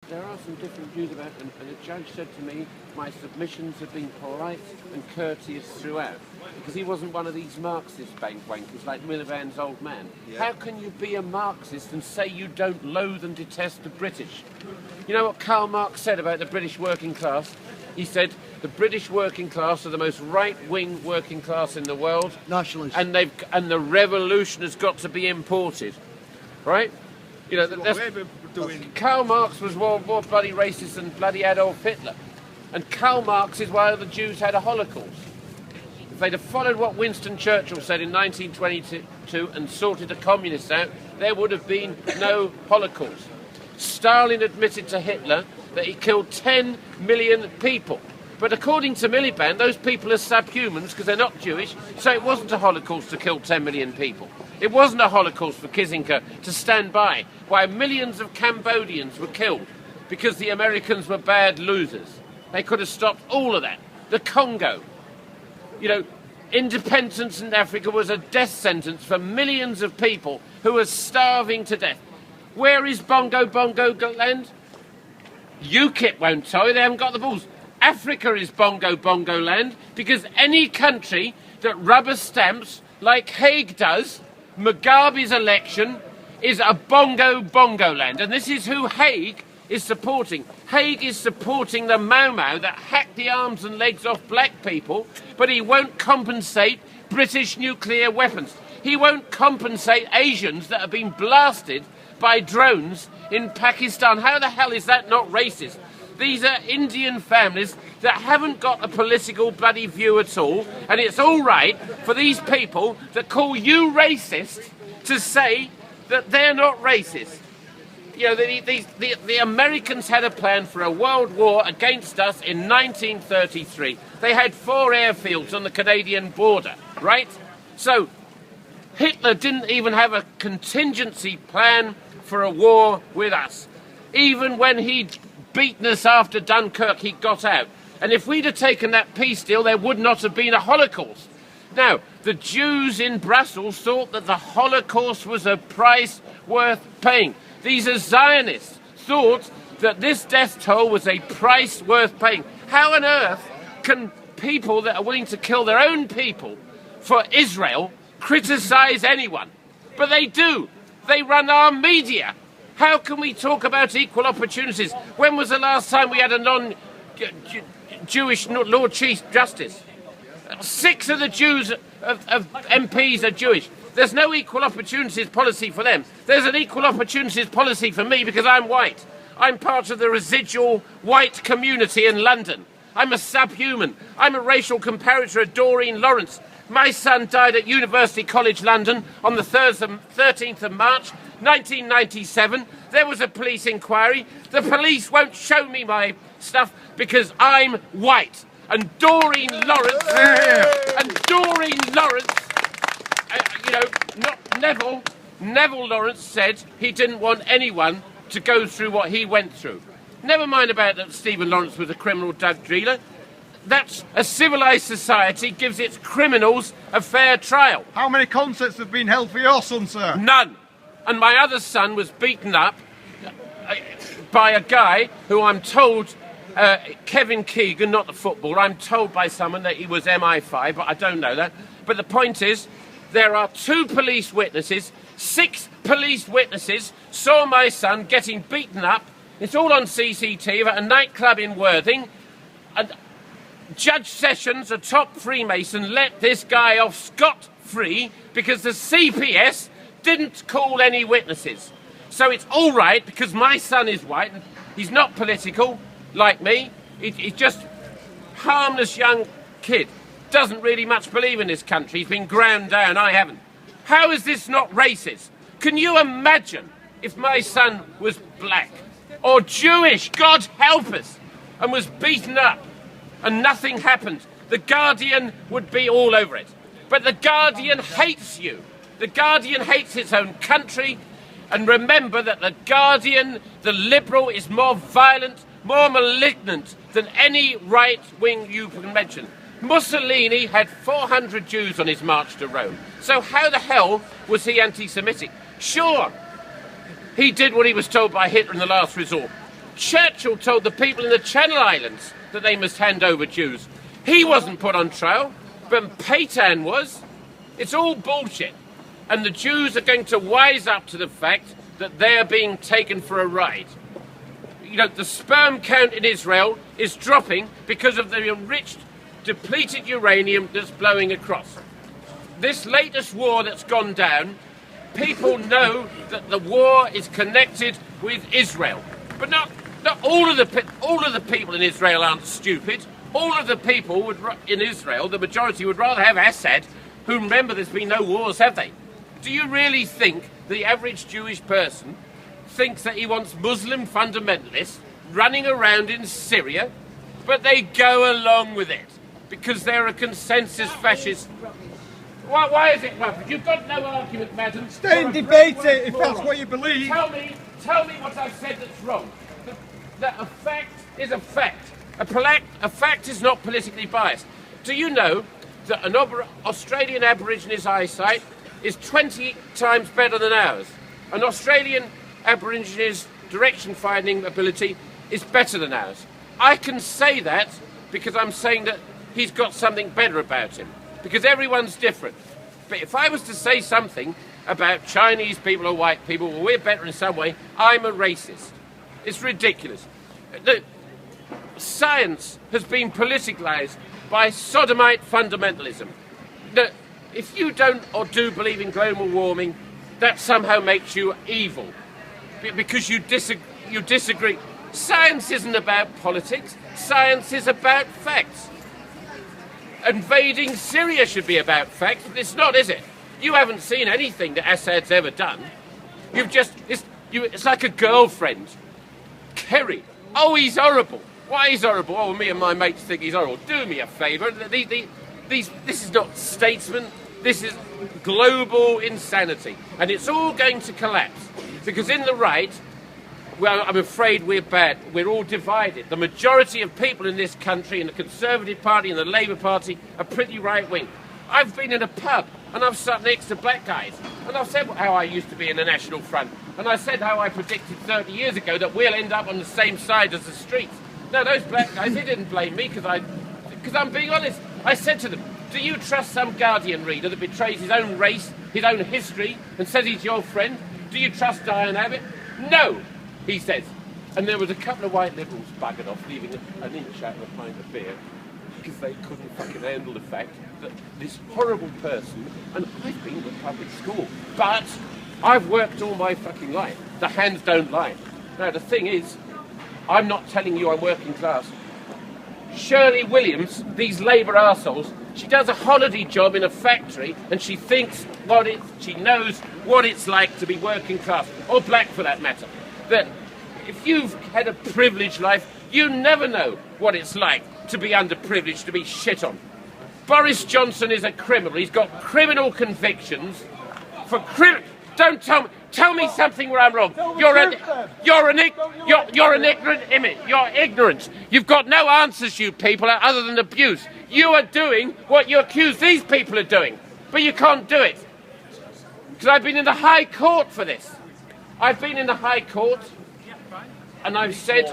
There are some different views about it, and the judge said to me, my submissions have been polite and courteous throughout, because he wasn't one of these Marxist wankers like Miliband's old man. Yeah. How can you be a Marxist and say you don't loathe and detest the British? You know what Karl Marx said about the British working class? He said the British working class are the most right-wing working class in the world. Nationalists. And the revolution has got to be imported, right? You know, Karl Marx was more bloody racist than bloody Adolf Hitler. And Karl Marx is why the Jews had a Holocaust. If they'd have followed what Winston Churchill said in 1922 and sorted the communists out, there would have been no Holocaust. Stalin admitted to Hitler that he killed 10 million people. But according to Miliband, those people are subhumans because they're not Jewish, so it wasn't a Holocaust to kill 10 million people. It wasn't a Holocaust for Kissinger to stand by while millions of Cambodians were killed because the Americans were bad losers. They could have stopped all of that. The Congo. You know, independence in Africa was a death sentence for millions of people who were starving to death. Where is Bongo Bongo land? UKIP won't tell you, they haven't got the balls. Africa is Bongo Bongo land because any country that rubber stamps, like Hague does, Mugabe's election is a Bongo Bongo land. And this is who Hague is supporting. Hague is supporting the Mau Mau that hacked the arms and legs off black people, but he won't compensate British nuclear weapons. He won't compensate Asians that have been blasted by drones in Pakistan. How the hell is that not racist? These are Indian families that haven't got a political bloody view at all, and it's all right for these people that call you racist to say that they're not racist. You know, the Americans had a plan for a world war against us in 1933. They had 4 airfields on the Canadian border, right? So Hitler didn't even have a contingency plan for a war with us. Even when he'd beaten us after Dunkirk, he got out. And if we'd have taken that peace deal, there would not have been a Holocaust. Now, the Jews in Brussels thought that the Holocaust was a price worth paying. These are Zionists, thought that this death toll was a price worth paying. How on earth can people that are willing to kill their own people for Israel criticize anyone? But they do. They run our media. How can we talk about equal opportunities? When was the last time we had a non-Jewish Lord Chief Justice? 6 of the Jews of MPs are Jewish. There's no equal opportunities policy for them. There's an equal opportunities policy for me because I'm white. I'm part of the residual white community in London. I'm a subhuman. I'm a racial comparator of Doreen Lawrence. My son died at University College London on the 13th of March, 1997. There was a police inquiry. The police won't show me my stuff because I'm white. And Doreen Lawrence, not Neville Lawrence said he didn't want anyone to go through what he went through. Never mind about that Stephen Lawrence was a criminal drug dealer. That's a civilised society gives its criminals a fair trial. How many concerts have been held for your son, sir? None. And my other son was beaten up by a guy who I'm told, Kevin Keegan, not the footballer, I'm told by someone that he was MI5, but I don't know that. But the point is, there are 2 police witnesses, 6 police witnesses saw my son getting beaten up. It's all on CCTV at a nightclub in Worthing. And Judge Sessions, a top Freemason, let this guy off scot-free because the CPS didn't call any witnesses. So it's all right because my son is white. He's not political like me. He's just harmless young kid. Doesn't really much believe in this country. He's been ground down. I haven't. How is this not racist? Can you imagine if my son was black or Jewish, God help us, and was beaten up and nothing happened? The Guardian would be all over it. But the Guardian hates you. The Guardian hates its own country. And remember that the Guardian, the Liberal, is more violent, more malignant than any right wing you can mention. Mussolini had 400 Jews on his march to Rome. So how the hell was he anti-Semitic? Sure, he did what he was told by Hitler in the last resort. Churchill told the people in the Channel Islands that they must hand over Jews. He wasn't put on trial, but Pétain was. It's all bullshit. And the Jews are going to wise up to the fact that they're being taken for a ride. You know, the sperm count in Israel is dropping because of the enriched, depleted uranium that's blowing across. This latest war that's gone down, people know that the war is connected with Israel. But not all of the people in Israel aren't stupid. All of the people in Israel, the majority, would rather have Assad, who, remember, there's been no wars, have they? Do you really think the average Jewish person thinks that he wants Muslim fundamentalists running around in Syria? But they go along with it because they're a consensus fascist. Why is it rubbish? You've got no argument, madam. Stay and debate it if that's what you believe. Tell me what I've said that's wrong. That a fact is a fact. A fact is not politically biased. Do you know that an Australian Aborigines eyesight is 20 times better than ours? An Australian Aborigines direction finding ability is better than ours. I can say that because I'm saying that he's got something better about him. Because everyone's different. But if I was to say something about Chinese people or white people, well, we're better in some way, I'm a racist. It's ridiculous. Look, science has been politicized by sodomite fundamentalism. Look, if you don't or do believe in global warming, that somehow makes you evil. Because you disagree. Science isn't about politics. Science is about facts. Invading Syria should be about facts, but it's not, is it? You haven't seen anything that Assad's ever done. It's like a girlfriend. Kerry. Oh, he's horrible. Why he's horrible? Oh, me and my mates think he's horrible. Do me a favour. This is not statesman. This is global insanity. And it's all going to collapse. Because in the right, well, I'm afraid we're bad. We're all divided. The majority of people in this country, in the Conservative Party and the Labour Party, are pretty right-wing. I've been in a pub and I've sat next to black guys and I've said how I used to be in the National Front and I said how I predicted 30 years ago that we'll end up on the same side as the streets. Now, those black guys, they didn't blame me because I'm being honest. I said to them, do you trust some Guardian reader that betrays his own race, his own history, and says he's your friend? Do you trust Diane Abbott? No, he says. And there was a couple of white liberals buggered off, leaving an inch out of a pint of beer because they couldn't fucking handle the fact that this horrible person, and I've been to public school, but I've worked all my fucking life. The hands don't lie. Now, the thing is, I'm not telling you I'm working class. Shirley Williams, these Labour arseholes, she does a holiday job in a factory and she she knows what it's like to be working class, or black for that matter. That if you've had a privileged life, you never know what it's like to be underprivileged, to be shit on. Boris Johnson is a criminal. He's got criminal convictions for Don't tell me something where I'm wrong. You're an ignorant image. You're ignorant. You've got no answers, you people, other than abuse. You are doing what you accuse these people of doing, but you can't do it. Because I've been in the High Court for this. I've been in the High Court, and I've said,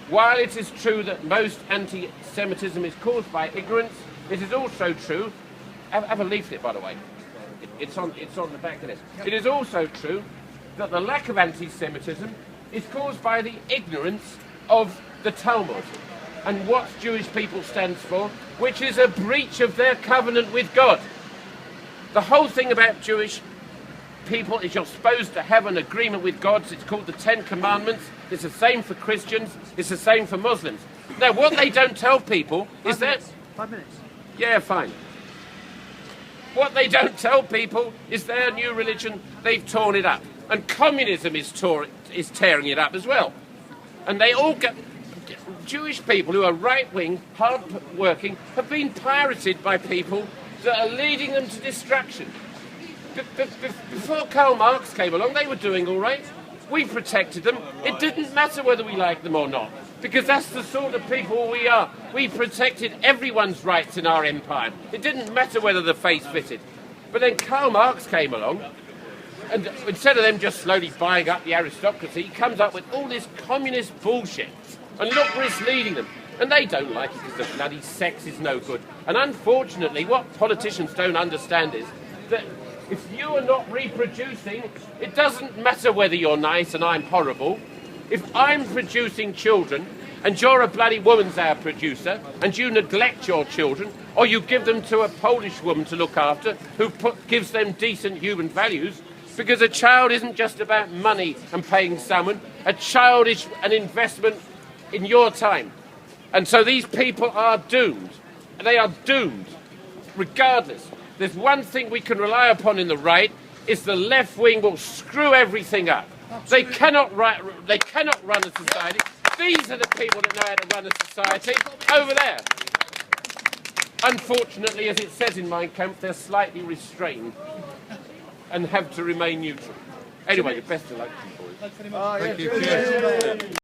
while it is true that most anti-Semitism is caused by ignorance, it is also true. Have a leaflet, by the way. It's on the back of this. It is also true that the lack of anti-Semitism is caused by the ignorance of the Talmud and what Jewish people stands for, which is a breach of their covenant with God. The whole thing about Jewish people is you're supposed to have an agreement with God. It's called the Ten Commandments. It's the same for Christians. It's the same for Muslims. Now, what they don't tell people is that... 5 minutes. Yeah, fine. What they don't tell people is their new religion, they've torn it up. And communism is tearing it up as well. And they all get... Jewish people who are right-wing, hard-working, have been pirated by people that are leading them to destruction. Before Karl Marx came along, they were doing all right. We protected them. It didn't matter whether we liked them or not, because that's the sort of people we are. We protected everyone's rights in our empire. It didn't matter whether the face fitted. But then Karl Marx came along, And instead of them just slowly buying up the aristocracy, he comes up with all this communist bullshit. And look where it's leading them. And they don't like it because the bloody sex is no good. And unfortunately, what politicians don't understand is that if you are not reproducing, it doesn't matter whether you're nice and I'm horrible. If I'm producing children and you're a bloody woman's our producer and you neglect your children or you give them to a Polish woman to look after who gives them decent human values, because a child isn't just about money and paying someone. A child is an investment in your time. And so these people are doomed. They are doomed, regardless. There's one thing we can rely upon in the right, is the left wing will screw everything up. They cannot run a society. These are the people that know how to run a society over there. Unfortunately, as it says in Mein Kampf, they're slightly restrained and have to remain neutral. Anyway, the best of luck to you boys. Thank you.